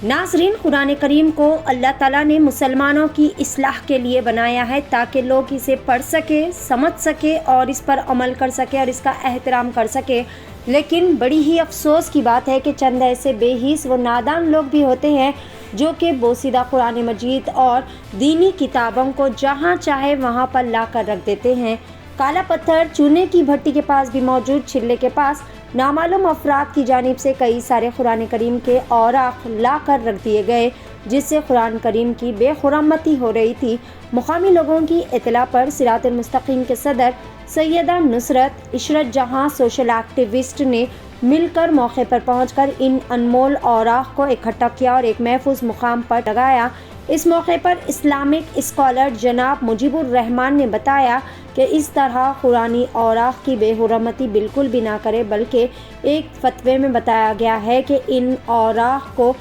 नाज़रीन, कुरान करीम को अल्लाह ताला ने मुसलमानों की इस्लाह के लिए बनाया है ताकि लोग इसे पढ़ सके, समझ सके और इस पर अमल कर सके और इसका एहतराम कर सके। लेकिन बड़ी ही अफसोस की बात है कि चंद ऐसे बेहिस व नादान लोग भी होते हैं जो कि बोसीदा कुरान मजीद और दीनी किताबों को जहाँ चाहे वहाँ पर ला कर रख देते हैं। काला पत्थर चूने की भट्टी के पास भी मौजूद छिल्ले के पास नामालूम अफराद की जानिब से कई सारे कुरान करीम के औराक ला कर रख दिए गए, जिससे कुरान करीम की बेखुरामती हो रही थी। मुकामी लोगों की इत्तला पर सिरातुल मुस्तकीम के सदर सैयदा नुसरत इशरत जहां सोशल एक्टिविस्ट ने मिलकर मौके पर पहुंचकर इन अनमोल औराक को इकट्ठा किया और एक महफूज मुकाम पर लगाया। इस मौके पर इस्लामिक स्कॉलर जनाब मुजीबुर रहमान ने बताया कि इस तरह कुरानी औराक की बेहुरमती बिल्कुल भी ना करे, बल्कि एक फतवे में बताया गया है कि इन औराक को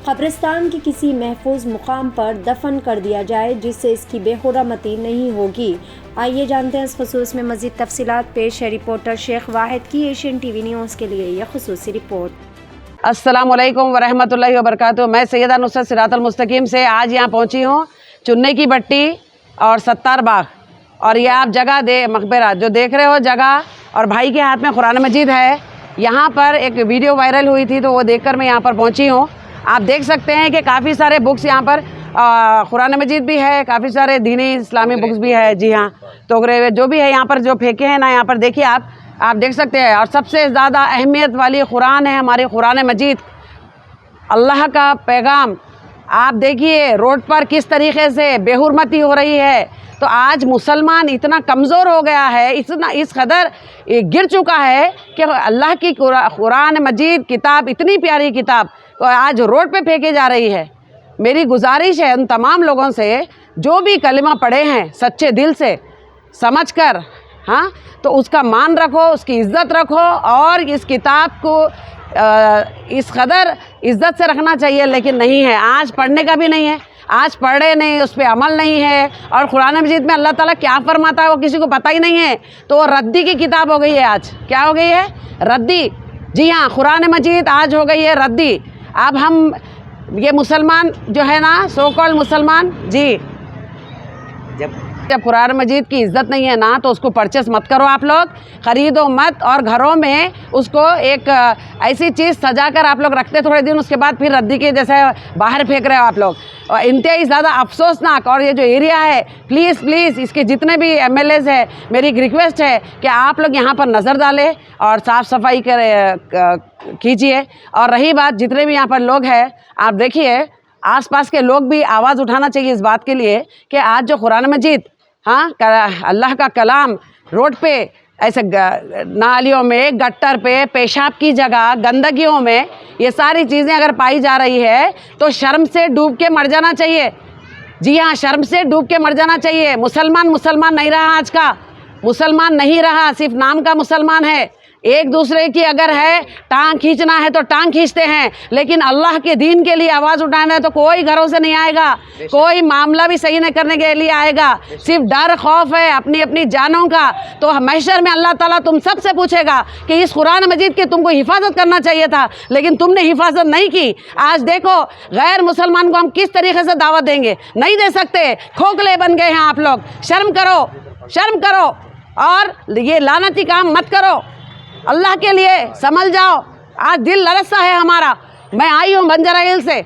कब्रिस्तान के किसी महफूज मुकाम पर दफन कर दिया जाए, जिससे इसकी बेहुरमती नहीं होगी। आइए जानते हैं इस खसूस में मज़ीद तफसीलात। पेश है रिपोर्टर शेख वाहिद की एशियन टीवी न्यूज़ के लिए यह खसूसी रिपोर्ट। अस्सलामु अलैकुम वरहमतुल्लाहि वबरकातुहू। मैं सैयदा नुसरत सिरातुल मुस्तकीम से आज यहाँ पहुँची हूँ, चुन्ने की भट्टी और सत्तार बाग। और ये आप जगह मकबरा जो देख रहे हो जगह, और भाई के हाथ में कुरान मजीद है। यहाँ पर एक वीडियो वायरल हुई थी तो वो देखकर मैं यहाँ पर पहुँची हूँ। आप देख सकते हैं कि काफ़ी सारे बुक्स यहाँ पर कुरान मजीद भी है, काफ़ी सारे दीनी इस्लामी बुक्स भी है। जी हाँ, तोगरे जो भी है यहाँ पर जो फेंके हैं ना, यहाँ पर देखिए आप देख सकते हैं। और सबसे ज़्यादा अहमियत वाली कुरान है हमारी कुरान मजीद, अल्लाह का पैगाम। आप देखिए रोड पर किस तरीके से बेहुरमती हो रही है। तो आज मुसलमान इतना कमज़ोर हो गया है, इतना इस कदर गिर चुका है कि अल्लाह की कुरान मजीद किताब, इतनी प्यारी किताब आज रोड पे फेंके जा रही है। मेरी गुजारिश है उन तमाम लोगों से जो भी कलिमा पढ़े हैं सच्चे दिल से समझ कर, हाँ, तो उसका मान रखो, उसकी इज़्ज़त रखो और इस किताब को इस कदर इज़्ज़त से रखना चाहिए। लेकिन नहीं है, आज पढ़ने का भी नहीं है, आज पढ़े नहीं, उस पर अमल नहीं है। और कुरान मजीद में अल्लाह ताला क्या फरमाता है वो किसी को पता ही नहीं है। तो वो रद्दी की किताब हो गई है। आज क्या हो गई है? रद्दी। जी हाँ, कुरान मजीद आज हो गई है रद्दी। अब हम ये मुसलमान जो है ना, सो कॉल्ड मुसलमान, जी, जब कुरान मजीद की इज़्ज़त नहीं है ना तो उसको परचेस मत करो, आप लोग ख़रीदो मत। और घरों में उसको एक ऐसी चीज़ सजा कर आप लोग रखते थोड़े दिन, उसके बाद फिर रद्दी के जैसे बाहर फेंक रहे हो आप लोग। और इंतहाई ज़्यादा अफसोसनाक। और ये जो एरिया है, प्लीज़ इसके जितने भी MLAs है, मेरी एक रिक्वेस्ट है कि आप लोग यहाँ पर नज़र डालें और साफ़ सफाई कीजिए। और रही बात जितने भी यहाँ पर लोग हैं, आप देखिए आसपास के लोग भी आवाज़ उठाना चाहिए इस बात के लिए कि आज जो कुरान मजीद, हाँ, अल्लाह का कलाम रोड पे ऐसे नालियों में, गट्टर पे, पेशाब की जगह, गंदगियों में ये सारी चीज़ें अगर पाई जा रही है तो शर्म से डूब के मर जाना चाहिए। जी हाँ, शर्म से डूब के मर जाना चाहिए। मुसलमान नहीं रहा आज का, मुसलमान नहीं रहा, सिर्फ नाम का मुसलमान है। एक दूसरे की अगर है टांग खींचना है तो टांग खींचते हैं, लेकिन अल्लाह के दीन के लिए आवाज़ उठाना है तो कोई घरों से नहीं आएगा, कोई मामला भी सही नहीं करने के लिए आएगा। सिर्फ डर खौफ है अपनी अपनी जानों का। तो महशर में अल्लाह ताला तुम सब से पूछेगा कि इस कुरान मजीद की तुमको हिफाजत करना चाहिए था, लेकिन तुमने हिफाजत नहीं की। आज देखो गैर मुसलमान को हम किस तरीके से दावत देंगे, नहीं दे सकते, खोखले बन गए हैं आप लोग। शर्म करो और ये लानती काम मत करो। अल्लाह के लिए संभल जाओ। आज दिल लरसा है हमारा। मैं आई हूँ बंजारा हिल से,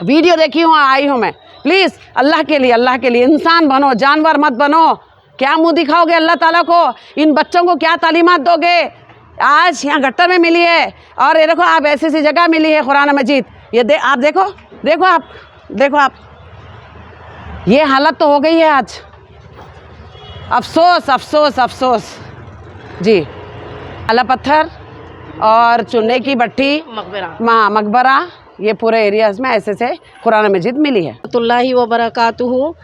वीडियो देखी हूँ, आई हूँ मैं। प्लीज़ अल्लाह के लिए इंसान बनो, जानवर मत बनो। क्या मुंह दिखाओगे अल्लाह ताला को? इन बच्चों को क्या तालीमात दोगे? आज यहाँ गट्टर में मिली है और ये देखो आप ऐसी जगह मिली है कुरान मजीद। ये आप देखो आप ये हालत तो हो गई है आज। अफसोस जी। काला पत्थर और चुन्ने की भट्टी, मकबरा, ये पूरे एरियाज़ में ऐसे से कुरान मजीद मिली है। रहमतुल्लाहि व बरकातुहू।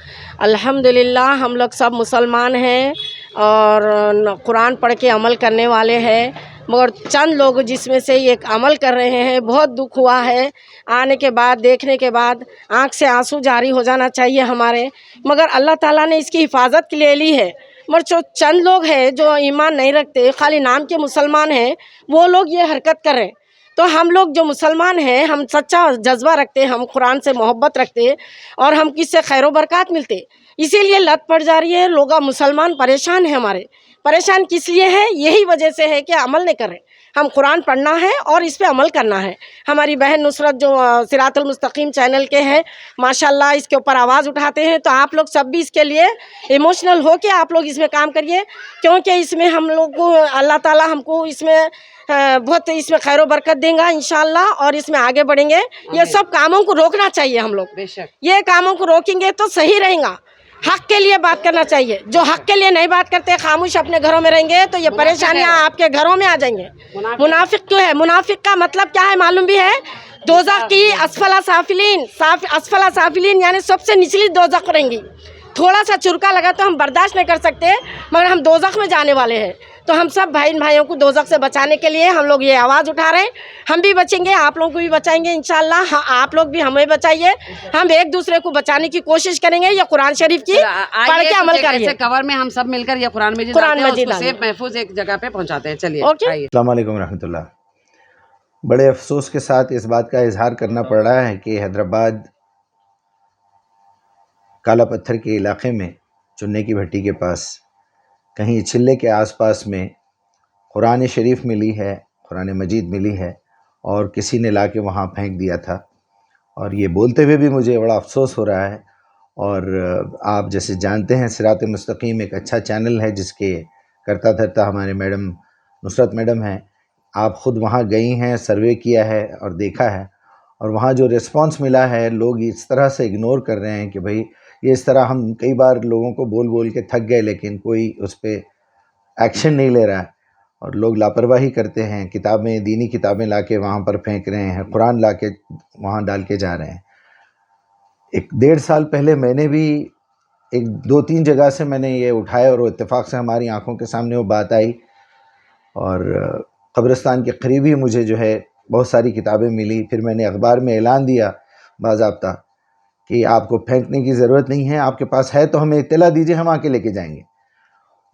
अल्हम्दुलिल्लाह हम लोग सब मुसलमान हैं और कुरान पढ़ के अमल करने वाले हैं, मगर चंद लोग जिसमें से ये अमल कर रहे हैं। बहुत दुख हुआ है आने के बाद, देखने के बाद आँख से आंसू जारी हो जाना चाहिए हमारे, मगर अल्लाह ताला ने इसकी हिफाजत ले ली है। मगर जो चंद लोग हैं जो ईमान नहीं रखते, खाली नाम के मुसलमान हैं, वो लोग ये हरकत कर रहे हैं। تو ہم لوگ جو مسلمان ہیں ہم سچا جذبہ رکھتے ہیں, ہم قرآن سے محبت رکھتے ہیں اور ہم کس سے خیر و برکات ملتے, اسی لیے لت پڑ جا رہی ہے. لوگ مسلمان پریشان ہیں ہمارے. پریشان کس لیے ہے؟ یہی وجہ سے ہے کہ عمل نہیں کر رہے. ہم قرآن پڑھنا ہے اور اس پہ عمل کرنا ہے. ہماری بہن نصرت جو صراط المستقیم چینل کے ہیں ماشاءاللہ اس کے اوپر آواز اٹھاتے ہیں, تو آپ لوگ سب بھی اس کے لیے ایموشنل ہو کے آپ لوگ اس میں کام کریے, کیونکہ اس میں ہم لوگ کو اللہ تعالیٰ ہم کو اس میں بہت اس میں خیر و برکت دیں گا انشاءاللہ, اور اس میں آگے بڑھیں گے. یہ سب کاموں کو روکنا چاہیے ہم لوگ. یہ کاموں کو روکیں گے تو صحیح رہیں گا. حق کے لیے بات کرنا چاہیے. جو حق کے لیے نہیں بات کرتے خاموش اپنے گھروں میں رہیں گے تو یہ پریشانیاں آپ کے گھروں میں آ جائیں گے. منافق کیوں ہے؟ منافق کا مطلب کیا ہے معلوم بھی ہے؟ دوزخ کی اسفل سافلین یعنی سب سے نچلی دوزخ رہیں گی. تھوڑا سا چرکا لگا تو ہم برداشت نہیں کر سکتے, مگر ہم دوزخ میں جانے والے ہیں. تو ہم سب بھائیوں کو دوزخ سے بچانے کے لیے ہم لوگ یہ آواز اٹھا رہے ہیں. ہم بھی بچیں گے, آپ لوگوں کو بھی بچائیں گے انشاءاللہ. ہاں, آپ لوگ بھی ہمیں بچائیے. ہم ایک دوسرے کو بچانے کی کوشش کریں گے. یہ قرآن شریف کی پڑھ کے عمل کریے. کور میں ہم سب مل کر یہ قرآن مجید سیف محفوظ ایک جگہ پہ پہنچاتے ہیں. چلیے السلام علیکم ورحمۃ اللہ. بڑے افسوس کے ساتھ اس بات کا اظہار کرنا پڑ رہا ہے کہ حیدرآباد کالا پتھر کے علاقے میں چنے کی بھٹی کے پاس کہیں چلے کے آس پاس میں قرآن شریف ملی ہے, قرآن مجید ملی ہے, اور کسی نے لا کے وہاں پھینک دیا تھا. اور یہ بولتے ہوئے بھی مجھے بڑا افسوس ہو رہا ہے. اور آپ جیسے جانتے ہیں صراط مستقیم ایک اچھا چینل ہے جس کے کرتا دھرتا ہمارے میڈم نصرت میڈم ہیں. آپ خود وہاں گئی ہیں, سروے کیا ہے اور دیکھا ہے, اور وہاں جو ریسپانس ملا ہے لوگ اس طرح سے اگنور کر رہے ہیں کہ بھئی یہ اس طرح ہم کئی بار لوگوں کو بول بول کے تھک گئے لیکن کوئی اس پہ ایکشن نہیں لے رہا ہے, اور لوگ لاپرواہی کرتے ہیں. کتابیں, دینی کتابیں لا کے وہاں پر پھینک رہے ہیں, قرآن لا کے وہاں ڈال کے جا رہے ہیں. 1.5 سال پہلے میں نے بھی 2-3 جگہ سے میں نے یہ اٹھایا اور اتفاق سے ہماری آنکھوں کے سامنے وہ بات آئی, اور قبرستان کے قریب ہی مجھے جو ہے بہت ساری کتابیں ملی. پھر میں نے اخبار میں اعلان دیا باضابطہ کہ آپ کو پھینکنے کی ضرورت نہیں ہے, آپ کے پاس ہے تو ہمیں اطلاع دیجئے, ہم آ کے لے کے جائیں گے.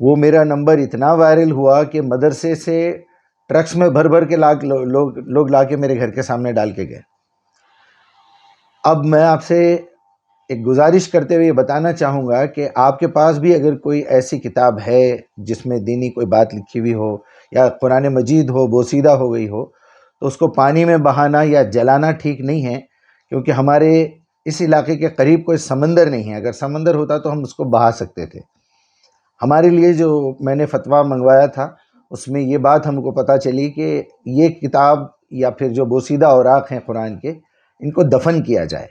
وہ میرا نمبر اتنا وائرل ہوا کہ مدرسے سے ٹرکس میں بھر بھر کے لوگ لا کے میرے گھر کے سامنے ڈال کے گئے. اب میں آپ سے ایک گزارش کرتے ہوئے یہ بتانا چاہوں گا کہ آپ کے پاس بھی اگر کوئی ایسی کتاب ہے جس میں دینی کوئی بات لکھی ہوئی ہو یا قرآن مجید ہو بوسیدہ ہو گئی ہو, تو اس کو پانی میں بہانا یا جلانا ٹھیک نہیں ہے, کیونکہ ہمارے اس علاقے کے قریب کوئی سمندر نہیں ہے. اگر سمندر ہوتا تو ہم اس کو بہا سکتے تھے. ہمارے لیے جو میں نے فتویٰ منگوایا تھا اس میں یہ بات ہم کو پتہ چلی کہ یہ کتاب یا پھر جو بوسیدہ اوراق ہیں قرآن کے, ان کو دفن کیا جائے.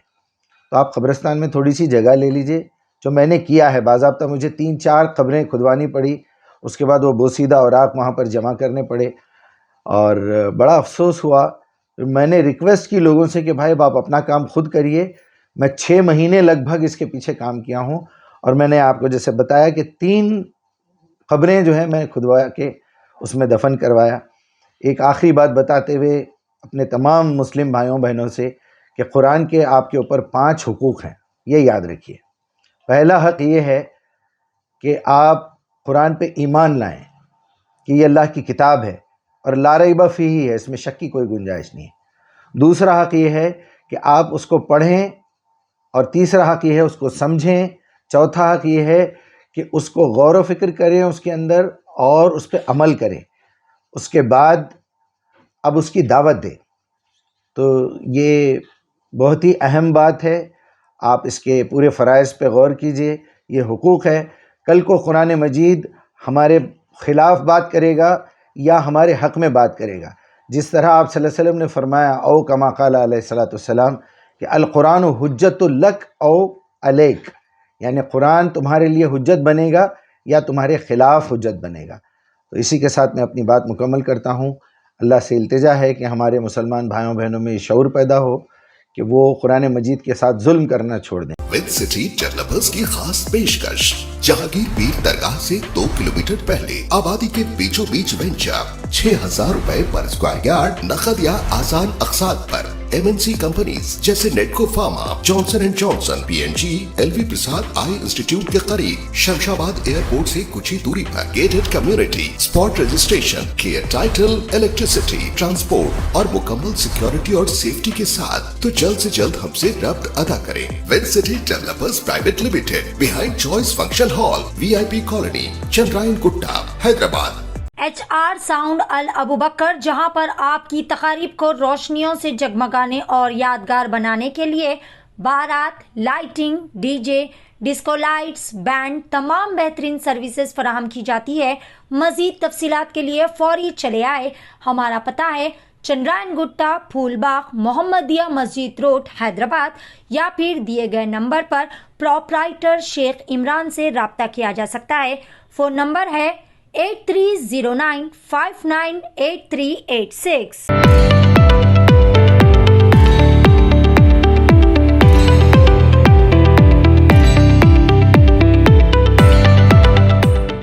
تو آپ قبرستان میں تھوڑی سی جگہ لے لیجئے, جو میں نے کیا ہے. باضابطہ مجھے 3-4 قبریں کھدوانی پڑی, اس کے بعد وہ بوسیدہ اوراق وہاں پر جمع کرنے پڑے, اور بڑا افسوس ہوا. میں نے ریکویسٹ کی لوگوں سے کہ بھائی آپ اپنا کام خود کریے. میں 6 مہینے لگ بھگ اس کے پیچھے کام کیا ہوں, اور میں نے آپ کو جیسے بتایا کہ 3 قبریں جو ہیں میں کھدوا کے اس میں دفن کروایا. ایک آخری بات بتاتے ہوئے اپنے تمام مسلم بھائیوں بہنوں سے کہ قرآن کے آپ کے اوپر 5 حقوق ہیں, یہ یاد رکھیے. پہلا حق یہ ہے کہ آپ قرآن پہ ایمان لائیں کہ یہ اللہ کی کتاب ہے اور لا ریب فیہ ہے, اس میں شک کی کوئی گنجائش نہیں ہے. دوسرا حق یہ ہے کہ آپ اس کو پڑھیں, اور تیسرا حق یہ ہے اس کو سمجھیں. چوتھا حق یہ ہے کہ اس کو غور و فکر کریں اس کے اندر اور اس پہ عمل کریں. اس کے بعد اب اس کی دعوت دیں. تو یہ بہت ہی اہم بات ہے, آپ اس کے پورے فرائض پہ غور کیجئے. یہ حقوق ہے. کل کو قرآن مجید ہمارے خلاف بات کرے گا یا ہمارے حق میں بات کرے گا, جس طرح آپ صلی اللہ علیہ وسلم نے فرمایا او کما قال علیہ الصلوۃ والسلام کہ القرآن حجت لک او علیک, یعنی قرآن تمہارے لیے حجت بنے گا یا تمہارے خلاف حجت بنے گا. تو اسی کے ساتھ میں اپنی بات مکمل کرتا ہوں. اللہ سے التجا ہے کہ ہمارے مسلمان بھائیوں بہنوں میں شعور پیدا ہو کہ وہ قرآن مجید کے ساتھ ظلم کرنا چھوڑ دیں. ود سٹی ڈیولپرز کی خاص پیشکش, جہانگیر پیر درگاہ سے 2 کلومیٹر پہلے آبادی کے بیچوں بیچ وینچر, 6,000 روپے پر اسکوائر یارڈ, نقد یا آسان اقساط پر. MNC कंपनीज जैसे Natco pharma, Johnson and Johnson, PNG, LV Prasad eye institute के करीब, शमशाबाद एयरपोर्ट से कुछ ही दूरी पर, gated community, spot registration, clear title, electricity, transport और मुकम्मल सिक्योरिटी और सेफ्टी के साथ। तो जल्द से जल्द हमसे रब्त अदा करें। Win City developers private limited, behind choice function hall, VIP colony, Chandrayan Gutta, Hyderabad. HR sound Al Abu Bakar, जहां पर आपकी तकारीब को रोशनियों से जगमगाने और यादगार बनाने के लिए बारात, lighting, DJ, disco lights, band, तमाम बेहतरीन सर्विसेज फराहम की जाती है। मजीद तफसीलात के लिए फौरी चले आए। हमारा पता है चंद्रायन गुट्टा, फूलबाग, मोहम्मदिया मस्जिद रोड, हैदराबाद, या फिर दिए गए नंबर पर प्रोपराइटर शेख इमरान से रब्ता किया जा सकता है। फ़ोन नंबर है 8309598386।